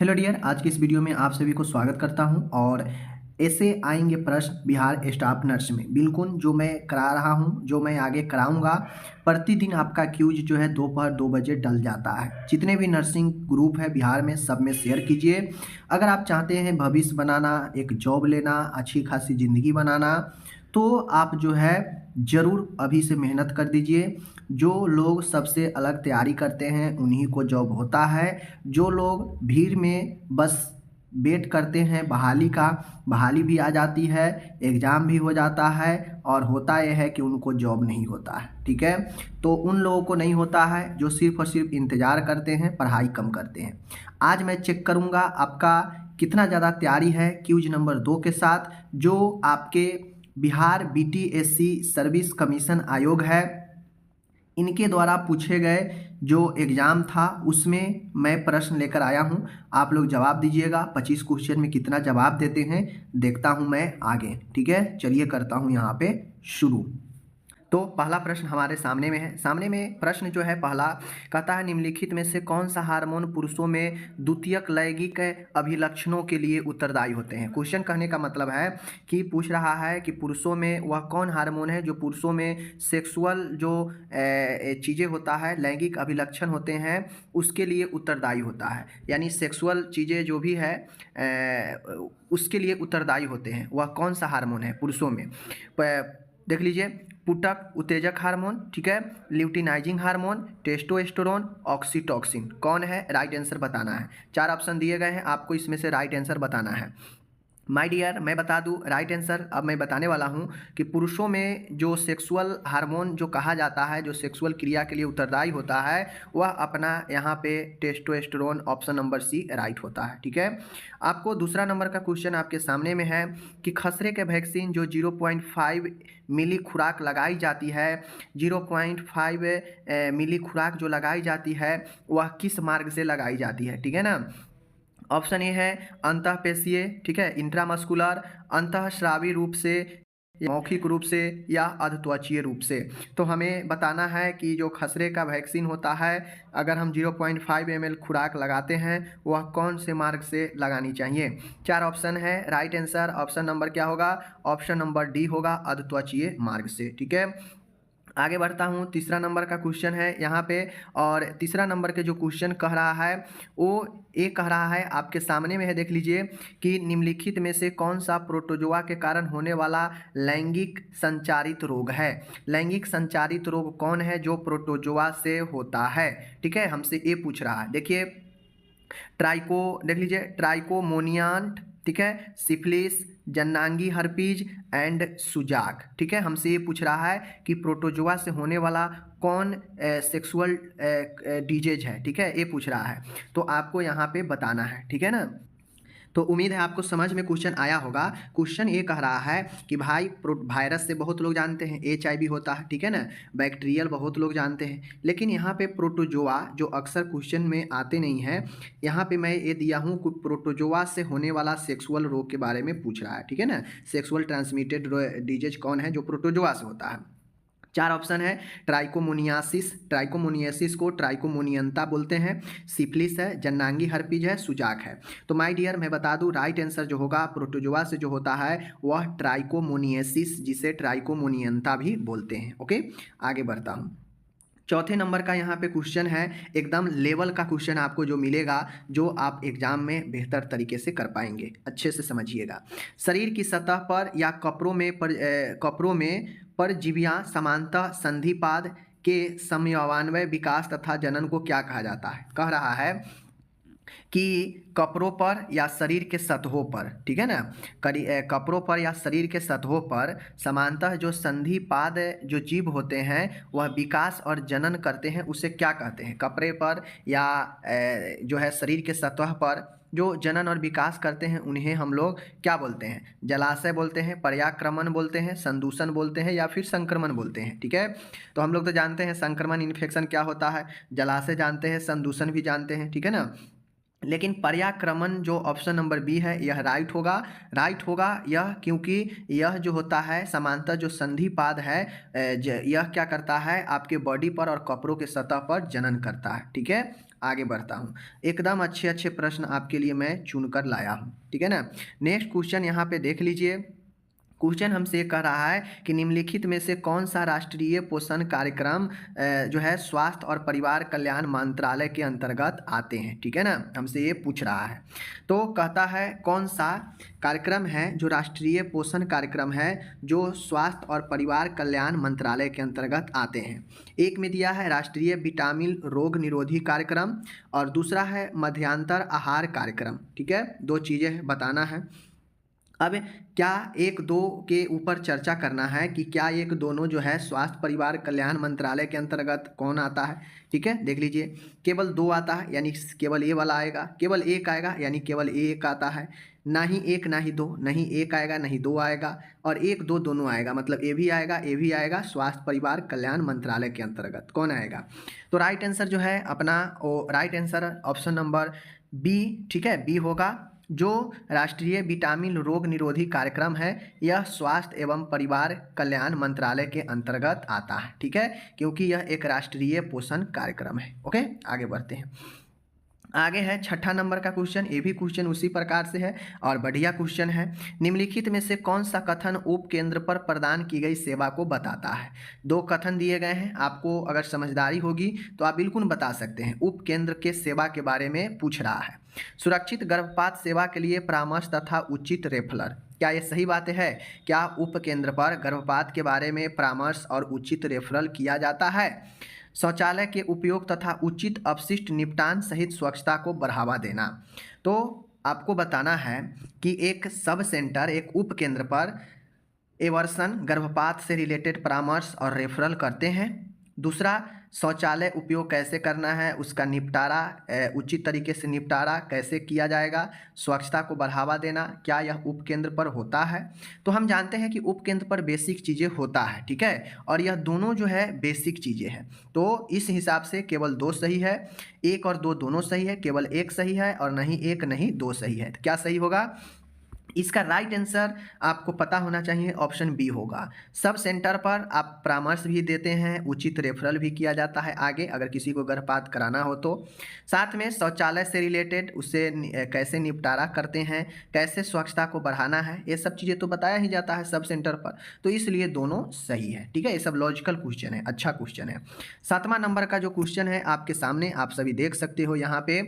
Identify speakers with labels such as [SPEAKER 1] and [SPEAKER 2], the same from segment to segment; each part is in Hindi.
[SPEAKER 1] हेलो डियर, आज की इस वीडियो में आप सभी को स्वागत करता हूं और ऐसे आएंगे प्रश्न बिहार स्टाफ नर्स में बिल्कुल जो मैं करा रहा हूं, जो मैं आगे कराऊंगा। प्रतिदिन आपका क्यूज जो है दोपहर 2 बजे डल जाता है। जितने भी नर्सिंग ग्रुप है बिहार में सब में शेयर कीजिए। अगर आप चाहते हैं भविष्य बनाना, एक जॉब लेना, अच्छी खासी ज़िंदगी बनाना, तो आप जो है ज़रूर अभी से मेहनत कर दीजिए। जो लोग सबसे अलग तैयारी करते हैं उन्हीं को जॉब होता है। जो लोग भीड़ में बस वेट करते हैं बहाली का, बहाली भी आ जाती है, एग्ज़ाम भी हो जाता है और होता यह है कि उनको जॉब नहीं होता है। ठीक है, तो उन लोगों को नहीं होता है जो सिर्फ और सिर्फ इंतज़ार करते हैं, पढ़ाई कम करते हैं। आज मैं चेक करूँगा आपका कितना ज़्यादा तैयारी है क्यूज नंबर 2 के साथ, जो आपके बिहार बीटीएससी सर्विस कमीशन आयोग है, इनके द्वारा पूछे गए जो एग्ज़ाम था उसमें मैं प्रश्न लेकर आया हूं। आप लोग जवाब दीजिएगा। 25 क्वेश्चन में कितना जवाब देते हैं देखता हूं मैं आगे। ठीक है, चलिए करता हूं यहां पे शुरू। तो पहला प्रश्न हमारे सामने में है। सामने में प्रश्न जो है पहला कहता है, निम्नलिखित में से कौन सा हार्मोन पुरुषों में द्वितीयक लैंगिक अभिलक्षणों के लिए उत्तरदायी होते हैं। क्वेश्चन कहने का मतलब है कि पूछ रहा है कि पुरुषों में वह कौन हार्मोन है जो पुरुषों में सेक्सुअल जो चीज़ें होता है, लैंगिक अभिलक्षण होते हैं, उसके लिए उत्तरदायी होता है। यानी सेक्सुअल चीज़ें जो भी है उसके लिए उत्तरदायी होते हैं। वह कौन सा हार्मोन है पुरुषों में। देख लीजिए, पुटक उत्तेजक हार्मोन, ठीक है, ल्यूटिनाइजिंग हार्मोन, टेस्टोस्टेरोन, ऑक्सीटोसिन। कौन है, राइट आंसर बताना है। 4 ऑप्शन दिए गए हैं, आपको इसमें से राइट आंसर बताना है। माय डियर, मैं बता दूं राइट आंसर अब मैं बताने वाला हूं कि पुरुषों में जो सेक्सुअल हार्मोन जो कहा जाता है, जो सेक्सुअल क्रिया के लिए उत्तरदायी होता है, वह अपना यहाँ पे testosterone, option number C right होता है। ठीक है, आपको दूसरा नंबर का क्वेश्चन आपके सामने में है कि खसरे के वैक्सीन जो 0.5 मिली खुराक लगाई जाती है, 0.5 मिली खुराक जो लगाई जाती है वह किस मार्ग से लगाई जाती है। ठीक है ना, ऑप्शन ए है अंतःपेशीय, ठीक है, इंट्रामस्कुलर, अंतःस्रावी रूप से, मौखिक रूप से या अधत्वचीय रूप से। तो हमें बताना है कि जो खसरे का वैक्सीन होता है, अगर हम 0.5 ml खुराक लगाते हैं वह कौन से मार्ग से लगानी चाहिए। 4 ऑप्शन है, राइट आंसर ऑप्शन नंबर क्या होगा, ऑप्शन नंबर डी होगा, अधत्वचीय मार्ग से। ठीक है, आगे बढ़ता हूँ। तीसरा नंबर का क्वेश्चन है यहाँ पे, और तीसरा नंबर के जो क्वेश्चन कह रहा है वो ये कह रहा है आपके सामने में है, देख लीजिए कि निम्नलिखित में से कौन सा प्रोटोजोआ के कारण होने वाला लैंगिक संचारित रोग है। लैंगिक संचारित रोग कौन है जो प्रोटोजोआ से होता है। ठीक है, हमसे ये पूछ रहा है। देखिए, देख लीजिए, ट्राइकोमोनियान, ठीक है, सिफिलिस, जन्नांगी हर्पीज एंड सुजाक। ठीक है, हमसे ये पूछ रहा है कि प्रोटोजोआ से होने वाला कौन सेक्सुअल डिजीज है। ठीक है, ये पूछ रहा है, तो आपको यहाँ पे बताना है। ठीक है ना, तो उम्मीद है आपको समझ में क्वेश्चन आया होगा। क्वेश्चन ये कह रहा है कि भाई वायरस से बहुत लोग जानते हैं, HIV होता है, ठीक है ना, बैक्टीरियल बहुत लोग जानते हैं, लेकिन यहाँ पे प्रोटोजोआ जो अक्सर क्वेश्चन में आते नहीं हैं, यहाँ पे मैं ये दिया हूँ कि प्रोटोजोआ से होने वाला सेक्सुअल रोग के बारे में पूछ रहा है। ठीक है ना, सेक्सुअल ट्रांसमिटेड डिजीज कौन है जो प्रोटोजोआ से होता है। 4 ऑप्शन है, ट्राइकोमोनियासिस, ट्राइकोमोनियासिस को ट्राइकोमोनियंता बोलते हैं, सिफिलिस है, जन्नांगी हर्पीज है, सुजाक है। तो माय डियर, मैं बता दूं राइट आंसर जो होगा प्रोटोजोआ से जो होता है वह ट्राइकोमोनियासिस, जिसे ट्राइकोमोनियंता भी बोलते हैं। ओके, आगे बढ़ता हूँ। चौथे नंबर का यहाँ पे क्वेश्चन है, एकदम लेवल का क्वेश्चन आपको जो मिलेगा, जो आप एग्जाम में बेहतर तरीके से कर पाएंगे। अच्छे से समझिएगा। शरीर की सतह पर या कपड़ों में परजीवियां समानतः संधिपाद के समन्वय विकास तथा जनन को क्या कहा जाता है। कह रहा है कि कपड़ों पर या शरीर के सतहों पर, ठीक है ना, कपड़ों पर या शरीर के सतहों पर समानतः जो संधिपाद जो जीव होते हैं वह विकास और जनन करते हैं, उसे क्या कहते हैं। कपड़े पर या जो है शरीर के सतह पर जो जनन और विकास करते हैं उन्हें हम लोग क्या बोलते हैं, जलाशय बोलते हैं, पर्याक्रमण बोलते हैं, संदूषण बोलते हैं या फिर संक्रमण बोलते हैं। ठीक है, तो हम लोग तो जानते हैं संक्रमण इन्फेक्शन क्या होता है, जलाशय जानते हैं, संदूषण भी जानते हैं। ठीक है ना, लेकिन पर्याक्रमण जो ऑप्शन नंबर बी है यह राइट होगा। राइट होगा यह क्योंकि यह जो होता है समांतर जो संधिपाद है, यह क्या करता है आपके बॉडी पर और कपड़ों के सतह पर जनन करता है। ठीक है, आगे बढ़ता हूँ। एकदम अच्छे अच्छे प्रश्न आपके लिए मैं चुनकर लाया हूँ, ठीक है ना। नेक्स्ट क्वेश्चन यहाँ पे देख लीजिए। क्वेश्चन हमसे ये कह रहा है कि निम्नलिखित में से कौन सा राष्ट्रीय पोषण कार्यक्रम जो है स्वास्थ्य और परिवार कल्याण मंत्रालय के अंतर्गत आते हैं, ठीक है ना, हमसे ये पूछ रहा है। तो कहता है कौन सा कार्यक्रम है जो राष्ट्रीय पोषण कार्यक्रम है जो स्वास्थ्य और परिवार कल्याण मंत्रालय के अंतर्गत आते हैं। एक में दिया है राष्ट्रीय विटामिन रोग निरोधी कार्यक्रम और दूसरा है मध्यांतर आहार कार्यक्रम, ठीक है। दो चीज़ें बताना है। अब क्या एक दो के ऊपर चर्चा करना है कि क्या एक दोनों जो है स्वास्थ्य परिवार कल्याण मंत्रालय के अंतर्गत कौन आता है, ठीक है। देख लीजिए, केवल दो आता है यानी केवल ए वाला आएगा, केवल एक आएगा यानी केवल एक आता है, ना ही एक ना ही दो, नहीं एक आएगा नहीं दो आएगा, और एक दो दोनों आएगा, मतलब ए भी आएगा स्वास्थ्य परिवार कल्याण मंत्रालय के अंतर्गत कौन आएगा। तो राइट आंसर जो है अपना right answer option number B, ठीक है, बी होगा। जो राष्ट्रीय विटामिन रोग निरोधी कार्यक्रम है यह स्वास्थ्य एवं परिवार कल्याण मंत्रालय के अंतर्गत आता है, ठीक है, क्योंकि यह एक राष्ट्रीय पोषण कार्यक्रम है। ओके, आगे बढ़ते हैं। आगे है छठा नंबर का क्वेश्चन। ये भी क्वेश्चन उसी प्रकार से है और बढ़िया क्वेश्चन है। निम्नलिखित में से कौन सा कथन उप केंद्र पर प्रदान की गई सेवा को बताता है। दो कथन दिए गए हैं, आपको अगर समझदारी होगी तो आप बिल्कुल बता सकते हैं। उप केंद्र के सेवा के बारे में पूछ रहा है। सुरक्षित गर्भपात सेवा के लिए परामर्श तथा उचित रेफरल, क्या ये सही बात है? क्या उप केंद्र पर गर्भपात के बारे में परामर्श और उचित रेफरल किया जाता है? शौचालय के उपयोग तथा उचित अपशिष्ट निपटान सहित स्वच्छता को बढ़ावा देना। तो आपको बताना है कि एक सब सेंटर, एक उप केंद्र पर एवर्सन गर्भपात से रिलेटेड परामर्श और रेफरल करते हैं। दूसरा, शौचालय उपयोग कैसे करना है, उसका निपटारा, उचित तरीके से निपटारा कैसे किया जाएगा, स्वच्छता को बढ़ावा देना, क्या यह उप केंद्र पर होता है? तो हम जानते हैं कि उप केंद्र पर बेसिक चीज़ें होता है, ठीक है, और यह दोनों जो है बेसिक चीज़ें हैं। तो इस हिसाब से केवल दो सही है, एक और दो दोनों सही है, केवल एक सही है, और नहीं एक नहीं दो सही है। तो क्या सही होगा? इसका राइट आंसर आपको पता होना चाहिए, ऑप्शन बी होगा। सब सेंटर पर आप परामर्श भी देते हैं, उचित रेफरल भी किया जाता है आगे अगर किसी को गर्भपात कराना हो तो। साथ में शौचालय से रिलेटेड उससे कैसे निपटारा करते हैं, कैसे स्वच्छता को बढ़ाना है, ये सब चीज़ें तो बताया ही जाता है सब सेंटर पर, तो इसलिए दोनों सही है, ठीक है। ये सब लॉजिकल क्वेश्चन है, अच्छा क्वेश्चन है। 7वां नंबर का जो क्वेश्चन है आपके सामने, आप सभी देख सकते हो यहाँ पे।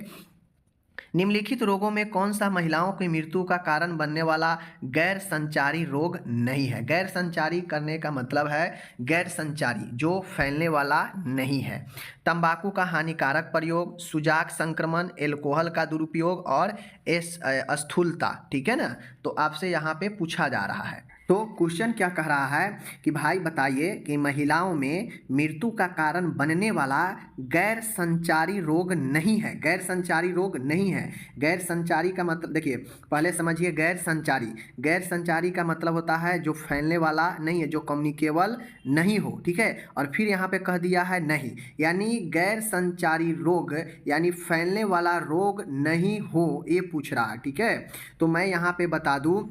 [SPEAKER 1] निम्नलिखित रोगों में कौन सा महिलाओं की मृत्यु का कारण बनने वाला गैर संचारी रोग नहीं है? गैर संचारी करने का मतलब है गैर संचारी, जो फैलने वाला नहीं है। तंबाकू का हानिकारक प्रयोग, सुजाक संक्रमण, एल्कोहल का दुरुपयोग और स्थूलता, ठीक है ना। तो आपसे यहाँ पे पूछा जा रहा है, तो क्वेश्चन क्या कह रहा है कि भाई बताइए कि महिलाओं में मृत्यु का कारण बनने वाला गैर संचारी रोग नहीं है। गैर संचारी रोग नहीं है। गैर संचारी का मतलब देखिए, पहले समझिए गैर संचारी। गैर संचारी का मतलब होता है जो फैलने वाला नहीं है, जो कम्युनिकेबल नहीं हो, ठीक है। और फिर यहाँ पे कह दिया है नहीं, यानी गैर संचारी रोग यानी फैलने वाला रोग नहीं हो, ये पूछ रहा है, ठीक है। तो मैं यहाँ पे बता दूँ,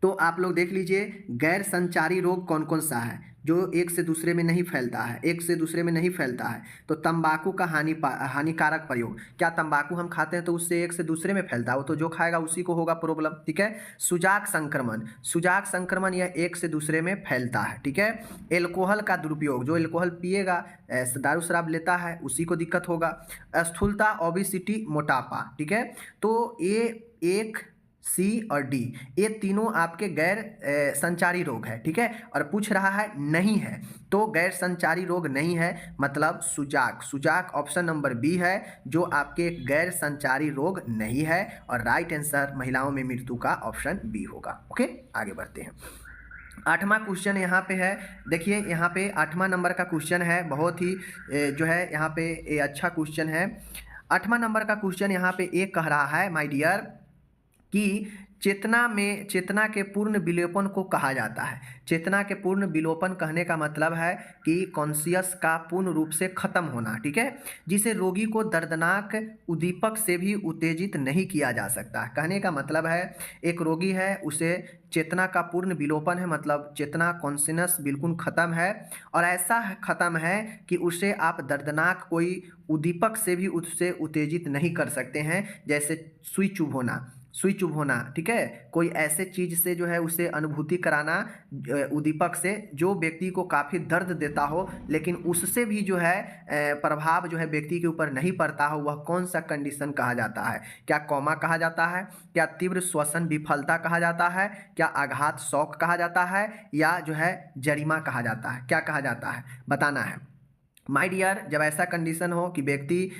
[SPEAKER 1] तो आप लोग देख लीजिए गैर संचारी रोग कौन कौन सा है जो एक से दूसरे में नहीं फैलता है, एक से दूसरे में नहीं फैलता है। तो तंबाकू का हानिकारक प्रयोग, क्या तंबाकू हम खाते हैं तो उससे एक से दूसरे में फैलता है? वो तो जो खाएगा उसी को होगा प्रॉब्लम, ठीक है। सुजाक संक्रमण, सुजाक संक्रमण यह एक से दूसरे में फैलता है, ठीक है। एल्कोहल का दुरुपयोग, जो एल्कोहल पिएगा, दारू शराब लेता है, उसी को दिक्कत होगा। स्थूलता, ओबेसिटी, मोटापा, ठीक है। तो ये एक, सी और डी, ये तीनों आपके गैर संचारी रोग है, ठीक है। और पूछ रहा है नहीं है, तो गैर संचारी रोग नहीं है मतलब सुजाक, सुजाक ऑप्शन नंबर बी है जो आपके गैर संचारी रोग नहीं है, और राइट आंसर महिलाओं में मृत्यु का ऑप्शन बी होगा। ओके, आगे बढ़ते हैं। 8वां क्वेश्चन यहाँ पे है, देखिए यहाँ पे 8वां नंबर का क्वेश्चन है, बहुत ही जो है यहाँ पे अच्छा क्वेश्चन है। 8वां नंबर का क्वेश्चन यहाँ पे एक कह रहा है माय डियर कि चेतना के पूर्ण विलोपन को कहा जाता है। चेतना के पूर्ण विलोपन कहने का मतलब है कि कॉन्शियस का पूर्ण रूप से खत्म होना, ठीक है, जिसे रोगी को दर्दनाक उद्दीपक से भी उत्तेजित नहीं किया जा सकता। कहने का मतलब है एक रोगी है, उसे चेतना का पूर्ण विलोपन है, मतलब चेतना कॉन्शियस बिल्कुल खत्म है, और ऐसा खत्म है कि उसे आप दर्दनाक कोई उद्दीपक से भी उससे उत्तेजित नहीं कर सकते हैं, जैसे सुई चुभ होना, ठीक है, कोई ऐसे चीज़ से जो है उसे अनुभूति कराना उद्दीपक से जो व्यक्ति को काफ़ी दर्द देता हो, लेकिन उससे भी जो है प्रभाव जो है व्यक्ति के ऊपर नहीं पड़ता हो, वह कौन सा कंडीशन कहा जाता है? क्या कोमा कहा जाता है? क्या तीव्र श्वसन विफलता कहा जाता है? क्या आघात शॉक कहा जाता है? या जो है जरिमा कहा जाता है? क्या कहा जाता है, बताना है। माय डियर, जब ऐसा कंडीशन हो कि व्यक्ति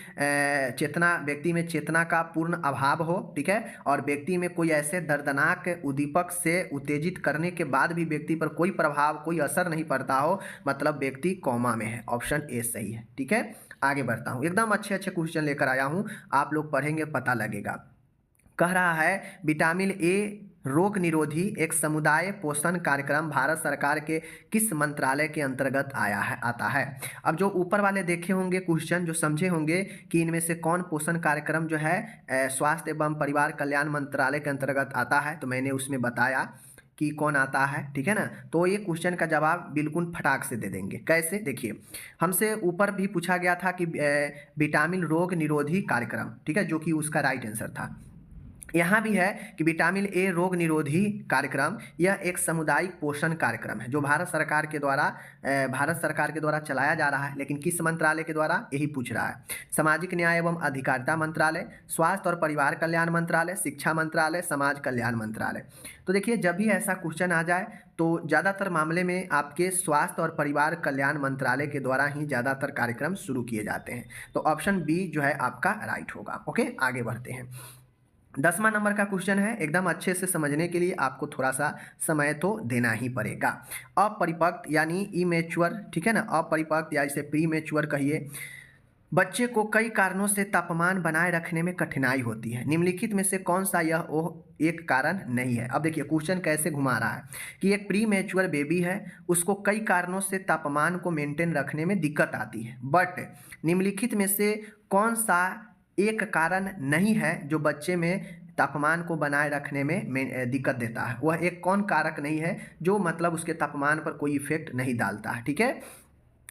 [SPEAKER 1] में चेतना का पूर्ण अभाव हो, ठीक है, और व्यक्ति में कोई ऐसे दर्दनाक उद्दीपक से उत्तेजित करने के बाद भी व्यक्ति पर कोई प्रभाव कोई असर नहीं पड़ता हो, मतलब व्यक्ति कोमा में है। ऑप्शन ए सही है, ठीक है। आगे बढ़ता हूँ, एकदम अच्छे क्वेश्चन लेकर आया हूँ, आप लोग पढ़ेंगे पता लगेगा। कह रहा है विटामिन ए रोग निरोधी एक समुदाय पोषण कार्यक्रम भारत सरकार के किस मंत्रालय के अंतर्गत आता है। अब जो ऊपर वाले देखे होंगे क्वेश्चन, जो समझे होंगे कि इनमें से कौन पोषण कार्यक्रम जो है स्वास्थ्य एवं परिवार कल्याण मंत्रालय के अंतर्गत आता है, तो मैंने उसमें बताया कि कौन आता है, ठीक है ना। तो ये क्वेश्चन का जवाब बिल्कुल फटाक से दे देंगे। कैसे, देखिए, हमसे ऊपर भी पूछा गया था कि विटामिन रोग निरोधी कार्यक्रम, ठीक है, जो कि उसका राइट आंसर था। यहाँ भी है कि विटामिन ए रोग निरोधी कार्यक्रम यह एक सामुदायिक पोषण कार्यक्रम है जो भारत सरकार के द्वारा चलाया जा रहा है, लेकिन किस मंत्रालय के द्वारा, यही पूछ रहा है। सामाजिक न्याय एवं अधिकारिता मंत्रालय, स्वास्थ्य और परिवार कल्याण मंत्रालय, शिक्षा मंत्रालय, समाज कल्याण मंत्रालय। तो देखिए, जब भी ऐसा क्वेश्चन आ जाए तो ज़्यादातर मामले में आपके स्वास्थ्य और परिवार कल्याण मंत्रालय के द्वारा ही ज़्यादातर कार्यक्रम शुरू किए जाते हैं। तो ऑप्शन बी जो है आपका राइट होगा। ओके, आगे बढ़ते हैं। 10वां नंबर का क्वेश्चन है, एकदम अच्छे से समझने के लिए आपको थोड़ा सा समय तो देना ही पड़ेगा। अपरिपक्व यानी इमेच्योर, ठीक है ना, अपरिपक्व या इसे प्री मैच्योर कहिए, बच्चे को कई कारणों से तापमान बनाए रखने में कठिनाई होती है, निम्नलिखित में से कौन सा यह एक कारण नहीं है। अब देखिए क्वेश्चन कैसे घुमा रहा है कि एक प्री मैच्योर बेबी है, उसको कई कारणों से तापमान को मेंटेन रखने में दिक्कत आती है, बट निम्नलिखित में से कौन सा एक कारण नहीं है जो बच्चे में तापमान को बनाए रखने में दिक्कत देता है। वह एक कौन कारक नहीं है जो मतलब उसके तापमान पर कोई इफेक्ट नहीं डालता है, ठीक है।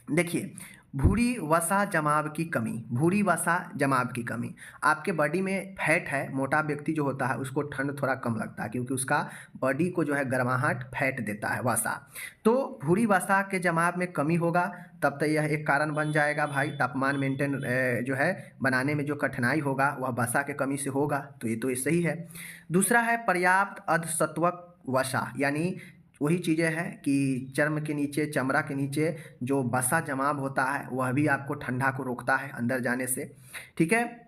[SPEAKER 1] देखिए, भूरी वसा जमाव की कमी, भूरी वसा जमाव की कमी, आपके बॉडी में फैट है, मोटा व्यक्ति जो होता है उसको ठंड थोड़ा कम लगता है क्योंकि उसका बॉडी को जो है गर्माहट फैट देता है वसा। तो भूरी वसा के जमाव में कमी होगा तब तो यह एक कारण बन जाएगा भाई, तापमान मेंटेन जो है बनाने में जो कठिनाई होगा वह वसा के कमी से होगा, तो ये सही है। दूसरा है पर्याप्त अर्धसत्वक वसा, यानी वही चीज़ें हैं कि चर्म के नीचे, चमड़ा के नीचे जो वसा जमाव होता है वह भी आपको ठंडा को रोकता है अंदर जाने से, ठीक है।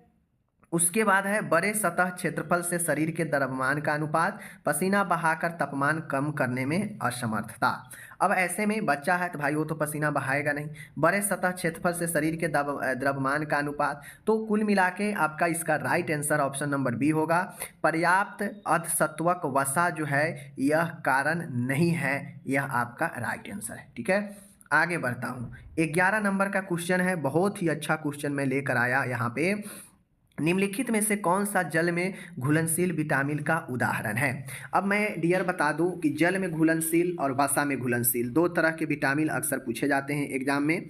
[SPEAKER 1] उसके बाद है बड़े सतह क्षेत्रफल से शरीर के द्रव्यमान का अनुपात, पसीना बहाकर तापमान कम करने में असमर्थता। अब ऐसे में बच्चा है तो भाई वो तो पसीना बहाएगा नहीं, बड़े सतह क्षेत्रफल से शरीर के द्रव्यमान का अनुपात, तो कुल मिला के आपका इसका right answer option number B होगा। पर्याप्त अर्धसत्वक वसा जो है यह कारण नहीं है, यह आपका राइट आंसर है, ठीक है। आगे बढ़ता हूँ, 11 नंबर का क्वेश्चन है, बहुत ही अच्छा क्वेश्चन मैं लेकर आया यहाँ पे। निम्नलिखित में से कौन सा जल में घुलनशील विटामिन का उदाहरण है। अब मैं डियर बता दूं कि जल में घुलनशील और वसा में घुलनशील दो तरह के विटामिन अक्सर पूछे जाते हैं एग्जाम में।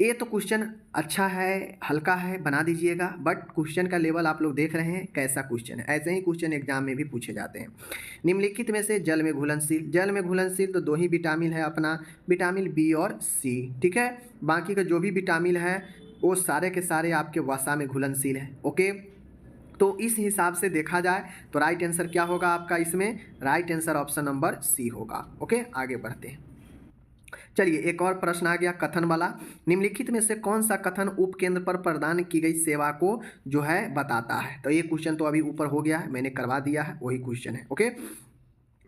[SPEAKER 1] ये तो क्वेश्चन अच्छा है, हल्का है, बना दीजिएगा, बट क्वेश्चन का लेवल आप लोग देख रहे हैं कैसा क्वेश्चन है, ऐसे ही क्वेश्चन एग्जाम में भी पूछे जाते हैं। निम्नलिखित में से जल में घुलनशील तो दो ही विटामिन है अपना, विटामिन बी और सी, ठीक है। बाकी का जो भी विटामिन है वो सारे के सारे आपके वसा में घुलनशील है, ओके। तो इस हिसाब से देखा जाए तो राइट आंसर क्या होगा आपका, इसमें right answer option number C होगा, ओके। आगे बढ़ते हैं, चलिए एक और प्रश्न आ गया कथन वाला। निम्नलिखित में से कौन सा कथन उपकेंद्र पर प्रदान की गई सेवा को जो है बताता है। तो ये क्वेश्चन तो अभी ऊपर हो गया है, मैंने करवा दिया है, वही क्वेश्चन है, ओके।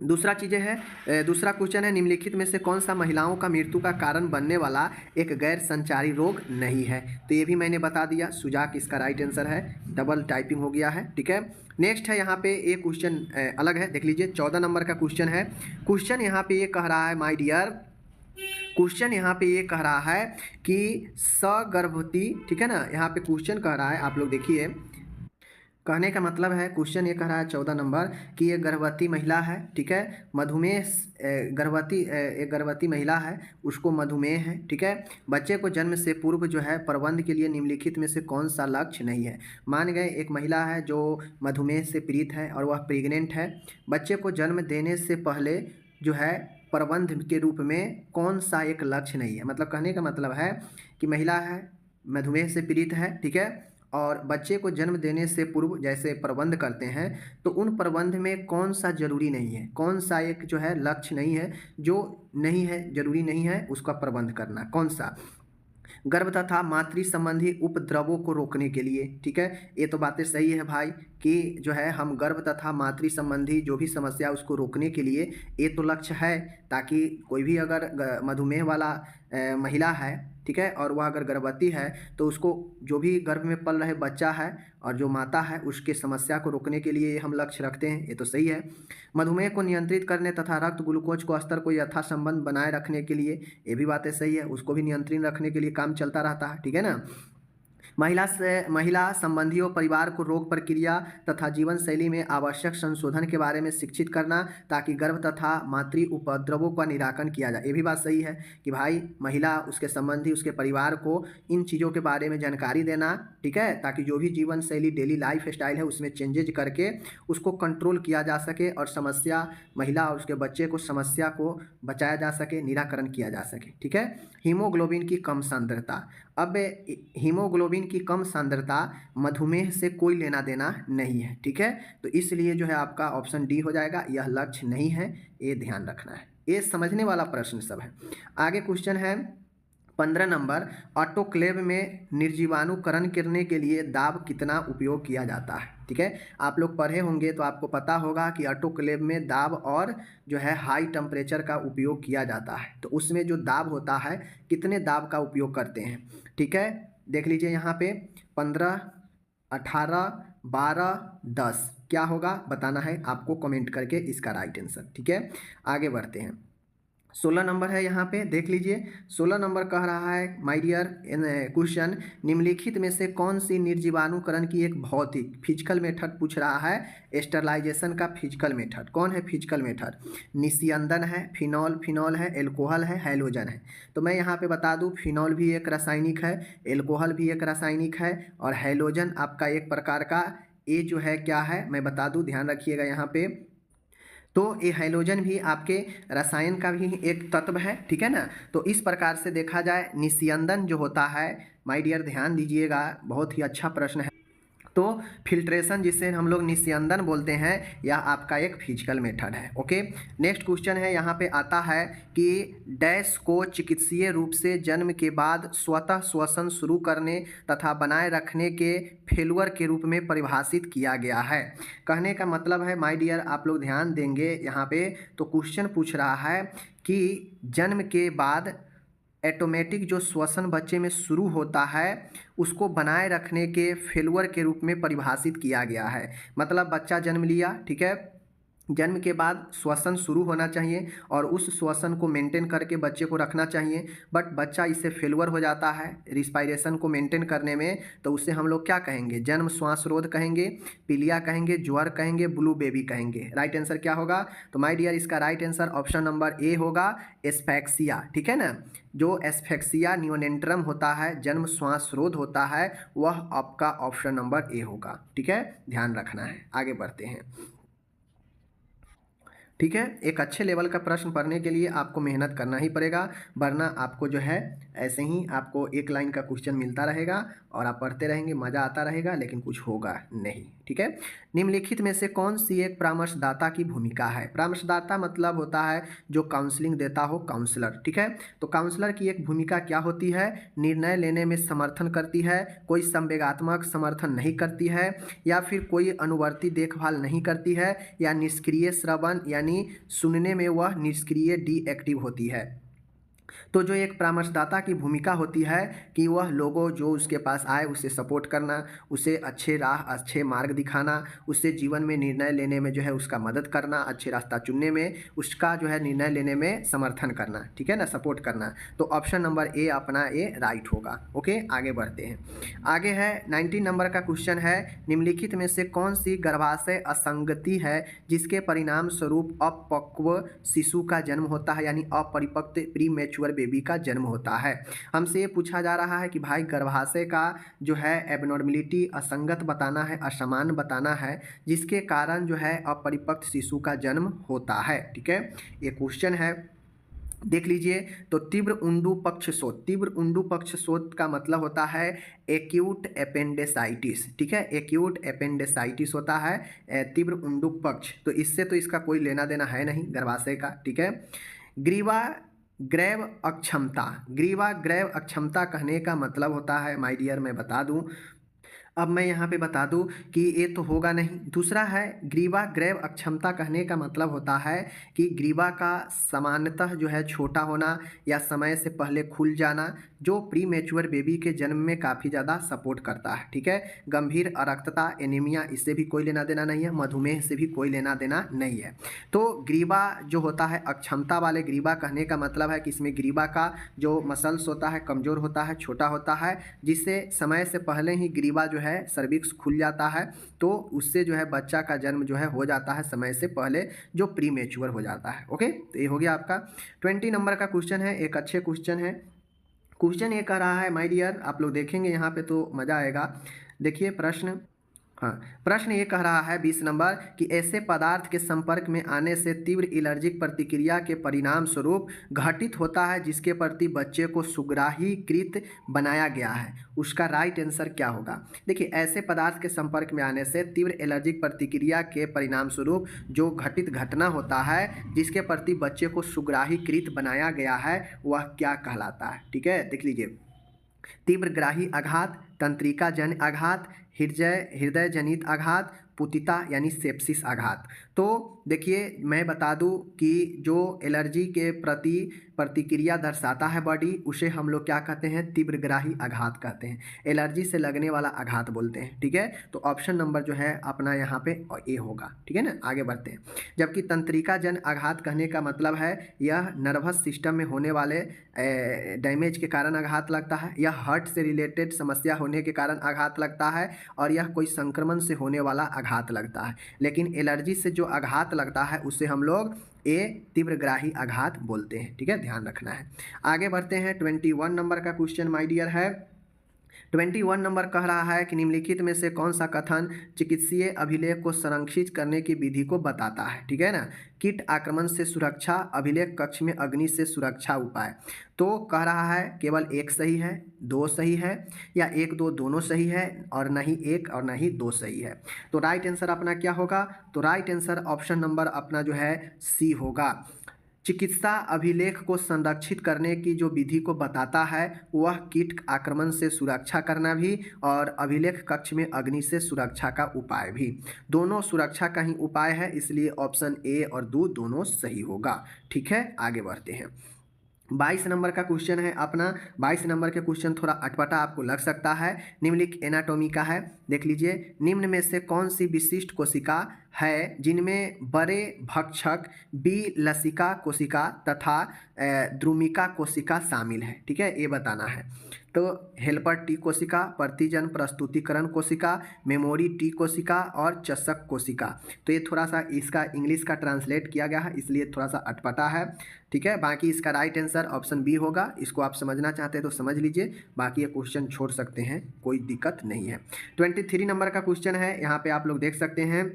[SPEAKER 1] दूसरा क्वेश्चन है, निम्नलिखित में से कौन सा महिलाओं का मृत्यु का कारण बनने वाला एक गैर संचारी रोग नहीं है। तो ये भी मैंने बता दिया, सुजाक इसका राइट आंसर है, डबल टाइपिंग हो गया है, ठीक है। नेक्स्ट है यहाँ पे एक क्वेश्चन अलग है, देख लीजिए 14 नंबर का क्वेश्चन है। क्वेश्चन यहाँ पे ये कह रहा है माय डियर, क्वेश्चन यहाँ पे ये कह रहा है कि सगर्भवती, ठीक है ना, यहाँ पे क्वेश्चन कह रहा है, आप लोग देखिए, कहने का मतलब है क्वेश्चन ये कह रहा है 14 नंबर कि एक गर्भवती महिला है, ठीक है, मधुमेह, एक गर्भवती महिला है, उसको मधुमेह है, ठीक है। बच्चे को जन्म से पूर्व जो है प्रबंध के लिए निम्नलिखित में से कौन सा लक्ष्य नहीं है। मान गए एक महिला है जो मधुमेह से पीड़ित है और वह प्रेग्नेंट है, बच्चे को जन्म देने से पहले जो है प्रबंध के रूप में कौन सा एक लक्ष्य नहीं है। मतलब कहने का मतलब है कि महिला है, मधुमेह से पीड़ित है, ठीक है, और बच्चे को जन्म देने से पूर्व जैसे प्रबंध करते हैं, तो उन प्रबंध में कौन सा जरूरी नहीं है, कौन सा एक जो है लक्ष्य नहीं है, जो नहीं है, जरूरी नहीं है उसका प्रबंध करना, कौन सा। गर्भ तथा मातृ संबंधी उपद्रवों को रोकने के लिए, ठीक है, ये तो बातें सही है भाई कि जो है हम गर्भ तथा मातृ संबंधी जो भी समस्या उसको रोकने के लिए ये तो लक्ष्य है, ताकि कोई भी अगर मधुमेह वाला महिला है, ठीक है, और वह अगर गर्भवती है तो उसको जो भी गर्भ में पल रहे बच्चा है और जो माता है उसके समस्या को रोकने के लिए हम लक्ष्य रखते हैं, ये तो सही है। मधुमेह को नियंत्रित करने तथा रक्त ग्लूकोज को स्तर को यथासंबंध बनाए रखने के लिए, ये भी बातें सही है, उसको भी नियंत्रित रखने के लिए काम चलता रहता है, ठीक है ना। महिला संबंधियों परिवार को रोग प्रक्रिया तथा जीवन शैली में आवश्यक संशोधन के बारे में शिक्षित करना, ताकि गर्भ तथा मातृ उपद्रवों का निराकरण किया जाए। ये भी बात सही है कि भाई महिला, उसके संबंधी, उसके परिवार को इन चीज़ों के बारे में जानकारी देना, ठीक है, ताकि जो भी जीवन शैली, डेली लाइफ स्टाइल है उसमें चेंजेज करके उसको कंट्रोल किया जा सके और समस्या, महिला और उसके बच्चे को समस्या को बचाया जा सके, निराकरण किया जा सके, ठीक है। हीमोग्लोबिन की कम सांद्रता, अब हीमोग्लोबिन की कम सांद्रता मधुमेह से कोई लेना देना नहीं है, ठीक है, तो इसलिए जो है आपका ऑप्शन डी हो जाएगा, यह लक्ष्य नहीं है, ये ध्यान रखना है। ये समझने वाला प्रश्न सब है। आगे क्वेश्चन है 15 नंबर, ऑटोक्लेव में निर्जीवाणुकरण करने के लिए दाब कितना उपयोग किया जाता है, ठीक है। आप लोग पढ़े होंगे तो आपको पता होगा कि ऑटोक्लेव में दाब और जो है हाई टेम्परेचर का उपयोग किया जाता है, तो उसमें जो दाब होता है कितने दाब का उपयोग करते हैं, ठीक है। देख लीजिए यहाँ पे 15, 18, 12, 10 क्या होगा बताना है आपको कमेंट करके इसका राइट आंसर, ठीक है। आगे बढ़ते हैं, 16 नंबर है यहाँ पे, देख लीजिए 16 नंबर कह रहा है माय डियर क्वेश्चन, निम्नलिखित में से कौन सी निर्जीवाणुकरण की एक भौतिक फिजिकल मेथड पूछ रहा है, स्टरलाइजेशन का फिजिकल मेथड। कौन है फिजिकल मेथड, निस्यंदन है, फिनॉल है, एल्कोहल है, हैलोजन है। तो मैं यहाँ पे बता दूँ, फिनॉल भी एक रासायनिक है, एल्कोहल भी एक रासायनिक है, और हैलोजन आपका एक प्रकार का ये जो है क्या है मैं बता दूँ, ध्यान रखिएगा यहाँ पे। तो ये हाइड्रोजन भी आपके रसायन का भी एक तत्व है, ठीक है ना। तो इस प्रकार से देखा जाए निस्यंदन जो होता है, माय डियर ध्यान दीजिएगा, बहुत ही अच्छा प्रश्न है। तो फिल्ट्रेशन जिसे हम लोग निस्यंदन बोलते हैं, यह आपका एक फिजिकल मेथड है, ओके। नेक्स्ट क्वेश्चन है यहाँ पे आता है कि डैश को चिकित्सीय रूप से जन्म के बाद स्वतः श्वसन शुरू करने तथा बनाए रखने के फेलुअर के रूप में परिभाषित किया गया है। कहने का मतलब है माय डियर, आप लोग ध्यान देंगे यहाँ पे, तो क्वेश्चन पूछ रहा है कि जन्म के बाद ऑटोमेटिक जो श्वसन बच्चे में शुरू होता है उसको बनाए रखने के फेलुअर के रूप में परिभाषित किया गया है। मतलब बच्चा जन्म लिया, ठीक है, जन्म के बाद श्वसन शुरू होना चाहिए और उस श्वसन को मेंटेन करके बच्चे को रखना चाहिए, बट बच्चा इससे फेलुअर हो जाता है रिस्पायरेशन को मेंटेन करने में, तो उसे हम लोग क्या कहेंगे, जन्म श्वास रोध कहेंगे, पीलिया कहेंगे, ज्वर कहेंगे, ब्लू बेबी कहेंगे। राइट आंसर क्या होगा, तो माय डियर इसका right answer option number A होगा, एस्फेक्सिया, ठीक है ना। जो एस्फेक्सिया नियोनेंट्रम होता है, जन्म श्वास रोध होता है, वह आपका ऑप्शन नंबर ए होगा, ठीक है, ध्यान रखना है। आगे बढ़ते हैं, ठीक है। एक अच्छे लेवल का प्रश्न पढ़ने के लिए आपको मेहनत करना ही पड़ेगा, वरना आपको जो है ऐसे ही आपको एक लाइन का क्वेश्चन मिलता रहेगा और आप पढ़ते रहेंगे, मज़ा आता रहेगा, लेकिन कुछ होगा नहीं, ठीक है। निम्नलिखित में से कौन सी एक परामर्शदाता की भूमिका है। परामर्शदाता मतलब होता है जो काउंसलिंग देता हो, काउंसलर, ठीक है। तो काउंसलर की एक भूमिका क्या होती है, निर्णय लेने में समर्थन करती है, कोई संवेगात्मक समर्थन नहीं करती है, या फिर कोई अनुवर्ती देखभाल नहीं करती है, या निष्क्रिय श्रवण यानी सुनने में वह निष्क्रिय डीएक्टिव होती है। तो जो एक परामर्शदाता की भूमिका होती है कि वह लोगों जो उसके पास आए उसे सपोर्ट करना, उसे अच्छे राह, अच्छे मार्ग दिखाना, उससे जीवन में निर्णय लेने में जो है उसका मदद करना, अच्छे रास्ता चुनने में उसका जो है निर्णय लेने में समर्थन करना, ठीक है ना, सपोर्ट करना। तो ऑप्शन नंबर ए अपना ए राइट होगा। ओके, आगे बढ़ते हैं। आगे है 19 नंबर का क्वेश्चन है, निम्नलिखित में से कौन सी गर्भाशय असंगति है जिसके परिणाम स्वरूप अपक्व शिशु का जन्म होता है, यानी अपरिपक्व प्री मैच्योर बेबी का जन्म होता है। हमसे ये पूछा जा रहा है कि भाई गर्भाशय का जो है एबनॉर्मलिटी, असंगत बताना है, असमान बताना है, जिसके कारण जो है अपरिपक्व शिशु का जन्म होता है। ठीक है, ये क्वेश्चन है, देख लीजिए। तो तीव्र उंडू पक्षशोथ, तीव्र उंडू पक्षशोथ का मतलब होता है एक्यूट एपेंडिसाइटिस। ठीक है, एक्यूट एपेंडिसाइटिस होता है तीव्र उंडू पक्ष। तो इससे तो इसका कोई लेना देना है नहीं गर्भाशय का। ठीक है, ग्रीवा ग्रैव अक्षमता, ग्रीवा ग्रैव अक्षमता कहने का मतलब होता है, माय डियर मैं बता दूं, अब मैं यहाँ पे बता दूं कि ये तो होगा नहीं। दूसरा है ग्रीवा ग्रैव अक्षमता कहने का मतलब होता है कि ग्रीवा का सामान्यतः जो है छोटा होना या समय से पहले खुल जाना, जो प्री मैच्योर बेबी के जन्म में काफ़ी ज़्यादा सपोर्ट करता है। ठीक है, गंभीर अरक्तता, एनीमिया, इससे भी कोई लेना देना नहीं है, मधुमेह से भी कोई लेना देना नहीं है। तो ग्रीवा जो होता है, अक्षमता वाले ग्रीवा कहने का मतलब है कि इसमें ग्रीवा का जो मसल्स होता है कमज़ोर होता है, छोटा होता है, जिससे समय से पहले ही ग्रीवा जो है सर्विक्स खुल जाता है, तो उससे जो है बच्चा का जन्म जो है हो जाता है समय से पहले, जो प्री मैच्योर हो जाता है। ओके, तो ये हो गया आपका 20 नंबर का क्वेश्चन है, एक अच्छे क्वेश्चन है। क्वेश्चन ये कह रहा है माय डियर, आप लोग देखेंगे यहाँ पे तो मज़ा आएगा। देखिए प्रश्न, हाँ, प्रश्न ये कह रहा है 20 नंबर कि ऐसे पदार्थ के संपर्क में आने से तीव्र एलर्जिक प्रतिक्रिया के परिणाम स्वरूप घटित होता है जिसके प्रति बच्चे को सुग्राहीकृत बनाया गया है, उसका राइट आंसर क्या होगा। देखिए, ऐसे पदार्थ के संपर्क में आने से तीव्र एलर्जिक प्रतिक्रिया के परिणाम स्वरूप जो घटित घटना होता है जिसके प्रति बच्चे को सुग्राहीकृत बनाया गया है, वह क्या कहलाता है। ठीक है, देख लीजिए, तीव्र ग्राही आघात, तंत्रिका जन आघात, हृदय जनित आघात, पुतिता यानी सेप्सिस आघात। तो देखिए मैं बता दूं कि जो एलर्जी के प्रति प्रतिक्रिया दर्शाता है बॉडी, उसे हम लोग क्या कहते हैं, तीव्र ग्राही आघात कहते हैं, एलर्जी से लगने वाला आघात बोलते हैं। ठीक है, तो ऑप्शन नंबर जो है अपना यहाँ पे ए होगा। ठीक है ना, आगे बढ़ते हैं। जबकि तंत्रिका जन आघात कहने का मतलब है यह नर्वस सिस्टम में होने वाले डैमेज के कारण आघात लगता है, यह हार्ट से रिलेटेड समस्या होने के कारण आघात लगता है, और यह कोई संक्रमण से होने वाला आघात लगता है। लेकिन एलर्जी से जो आघात लगता है उसे हम लोग ए तीव्रग्राही आघात बोलते हैं। ठीक है, ध्यान रखना है। आगे बढ़ते हैं, 21 नंबर का क्वेश्चन माय डियर है। 21 नंबर कह रहा है कि निम्नलिखित में से कौन सा कथन चिकित्सीय अभिलेख को संरक्षित करने की विधि को बताता है। ठीक है ना, कीट आक्रमण से सुरक्षा, अभिलेख कक्ष में अग्नि से सुरक्षा उपाय। तो कह रहा है केवल एक सही है, दो सही है, या एक दो दोनों सही है, और नहीं एक और नहीं दो सही है। तो राइट आंसर अपना क्या होगा, तो राइट आंसर ऑप्शन नंबर अपना जो है सी होगा। चिकित्सा अभिलेख को संरक्षित करने की जो विधि को बताता है वह कीट आक्रमण से सुरक्षा करना भी, और अभिलेख कक्ष में अग्नि से सुरक्षा का उपाय भी, दोनों सुरक्षा का ही उपाय है, इसलिए ऑप्शन ए और दो दोनों सही होगा। ठीक है, आगे बढ़ते हैं। 22 नंबर का क्वेश्चन है अपना। 22 नंबर के क्वेश्चन थोड़ा अटपटा आपको लग सकता है, निम्नलिखित एनाटॉमी का है। देख लीजिए, निम्न में से कौन सी विशिष्ट कोशिका है जिनमें बड़े भक्षक बी लसिका कोशिका तथा द्रुमिका कोशिका शामिल है। ठीक है, ये बताना है। तो हेल्पर टी कोशिका, प्रतिजन प्रस्तुतिकरण कोशिका, मेमोरी टी कोशिका और चषक कोशिका। तो ये थोड़ा सा इसका इंग्लिश का ट्रांसलेट किया गया है, इसलिए थोड़ा सा अटपटा है। ठीक है, बाकी इसका राइट आंसर ऑप्शन बी होगा। इसको आप समझना चाहते हैं तो समझ लीजिए, बाकी ये क्वेश्चन छोड़ सकते हैं, कोई दिक्कत नहीं है। 23 नंबर का क्वेश्चन है, यहाँ पे आप लोग देख सकते हैं,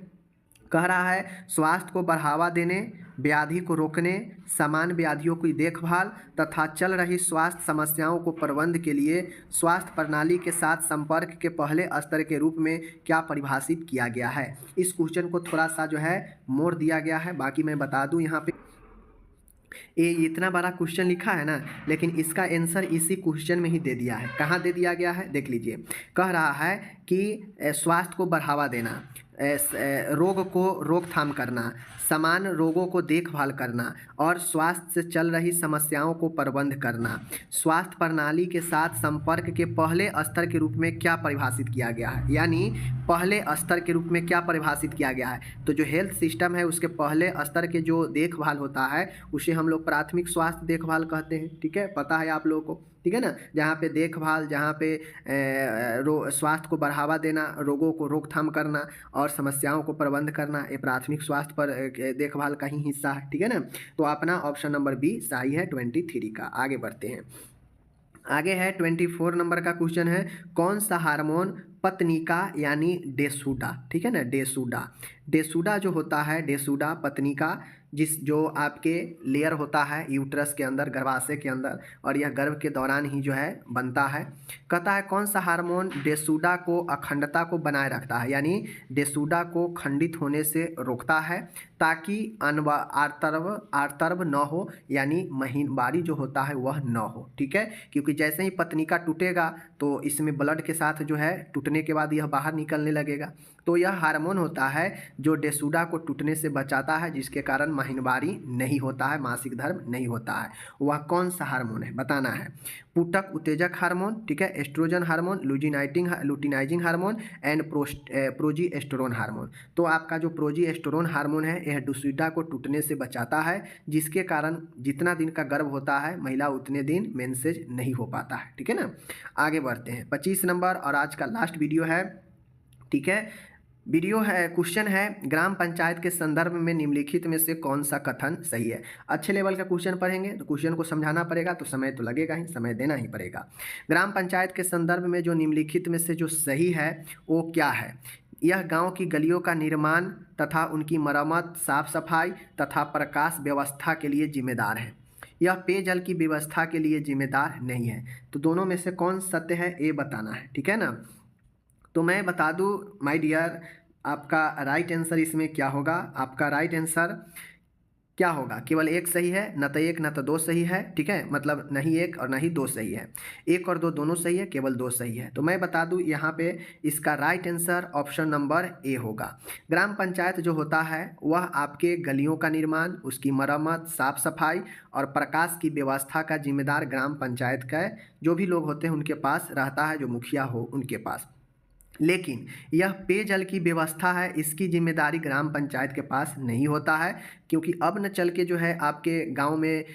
[SPEAKER 1] कह रहा है स्वास्थ्य को बढ़ावा देने, व्याधि को रोकने, समान व्याधियों की देखभाल तथा चल रही स्वास्थ्य समस्याओं को प्रबंध के लिए स्वास्थ्य प्रणाली के साथ संपर्क के पहले स्तर के रूप में क्या परिभाषित किया गया है। इस क्वेश्चन को थोड़ा सा जो है मोड़ दिया गया है, बाकी मैं बता दूं यहाँ पे ये इतना बड़ा क्वेश्चन लिखा है ना, लेकिन इसका आंसर इसी क्वेश्चन में ही दे दिया है। कहाँ दे दिया गया है, देख लीजिए। कह रहा है कि स्वास्थ्य को बढ़ावा देना, रोग को रोकथाम करना, समान रोगों को देखभाल करना और स्वास्थ्य से चल रही समस्याओं को प्रबंध करना। स्वास्थ्य प्रणाली के साथ संपर्क के पहले स्तर के रूप में क्या परिभाषित किया गया है, यानी पहले स्तर के रूप में क्या परिभाषित किया गया है। तो जो हेल्थ सिस्टम है उसके पहले स्तर के जो देखभाल होता है उसे हम लोग प्राथमिक स्वास्थ्य देखभाल कहते हैं। ठीक है, पता है आप लोगों को, ठीक है ना। जहाँ पे देखभाल, जहाँ पे स्वास्थ्य को बढ़ावा देना, रोगों को रोकथाम करना और समस्याओं को प्रबंध करना, ये प्राथमिक स्वास्थ्य पर देखभाल का ही हिस्सा है। ठीक है ना। तो अपना ऑप्शन नंबर बी सही है 23 का। आगे बढ़ते हैं। आगे है 24 नंबर का क्वेश्चन है, कौन सा हार्मोन पत्निका यानी डेसूडा, ठीक है ना, डेसूडा जो होता है, डेसूडा पत्निका, जो आपके लेयर होता है यूट्रस के अंदर, गर्भाशय के अंदर, और यह गर्भ के दौरान ही जो है बनता है। कहता है कौन सा हार्मोन डेसूडा को अखंडता को बनाए रखता है, यानी डेसूडा को खंडित होने से रोकता है ताकि आर्तर्व न हो, यानी महीनबारी जो होता है वह न हो। ठीक है, क्योंकि जैसे ही पत्निका टूटेगा तो इसमें ब्लड के साथ जो है टूटने के बाद यह बाहर निकलने लगेगा। तो यह हार्मोन होता है जो डेसूडा को टूटने से बचाता है, जिसके कारण महीनबारी नहीं होता है, मासिक धर्म नहीं होता है। वह कौन सा हार्मोन है बताना है। पुटक उत्तेजक हार्मोन, ठीक है, oestrogen hormone, luteinising hormone and progesterone hormone. तो आपका जो प्रोजेस्टेरोन हार्मोन है यह डेसूडा को टूटने से बचाता है, जिसके कारण जितना दिन का गर्भ होता है महिला उतने दिन मेंसेज नहीं हो पाता है। ठीक है ना। आगे बढ़ते हैं 25 नंबर और आज का लास्ट वीडियो है। ठीक है, वीडियो है, क्वेश्चन है, ग्राम पंचायत के संदर्भ में निम्नलिखित में से कौन सा कथन सही है। अच्छे लेवल का क्वेश्चन पढ़ेंगे तो क्वेश्चन को समझाना पड़ेगा, तो समय तो लगेगा ही, समय देना ही पड़ेगा। ग्राम पंचायत के संदर्भ में जो निम्नलिखित में से जो सही है वो क्या है। यह गांव की गलियों का निर्माण तथा उनकी मरम्मत, साफ सफाई तथा प्रकाश व्यवस्था के लिए जिम्मेदार है। यह पेयजल की व्यवस्था के लिए जिम्मेदार नहीं है। तो दोनों में से कौन सत्य है ये बताना है। ठीक है ना। तो मैं बता दूं माय डियर, आपका राइट आंसर इसमें क्या होगा। आपका राइट आंसर क्या होगा, केवल एक सही है, न तो एक न तो दो सही है। ठीक है, मतलब नहीं एक और नहीं दो सही है, एक और दो दोनों सही है, केवल दो सही है। तो मैं बता दूं यहाँ पे इसका right answer option number A होगा। ग्राम पंचायत जो होता है वह आपके गलियों का निर्माण, उसकी मरम्मत, साफ सफाई और प्रकाश की व्यवस्था का जिम्मेदार ग्राम पंचायत का जो भी लोग होते हैं उनके पास रहता है, जो मुखिया हो उनके पास। लेकिन यह पेयजल की व्यवस्था है, इसकी जिम्मेदारी ग्राम पंचायत के पास नहीं होता है, क्योंकि अब न चल के जो है आपके गांव में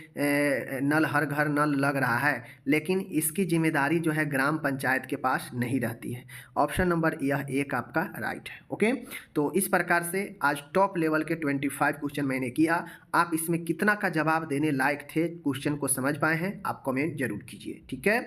[SPEAKER 1] नल, हर घर नल लग रहा है, लेकिन इसकी जिम्मेदारी जो है ग्राम पंचायत के पास नहीं रहती है। ऑप्शन नंबर यह एक आपका राइट है। ओके, तो इस प्रकार से आज टॉप लेवल के 25 क्वेश्चन मैंने किया। आप इसमें कितना का जवाब देने लायक थे, क्वेश्चन को समझ पाए हैं, आप कमेंट जरूर कीजिए। ठीक है।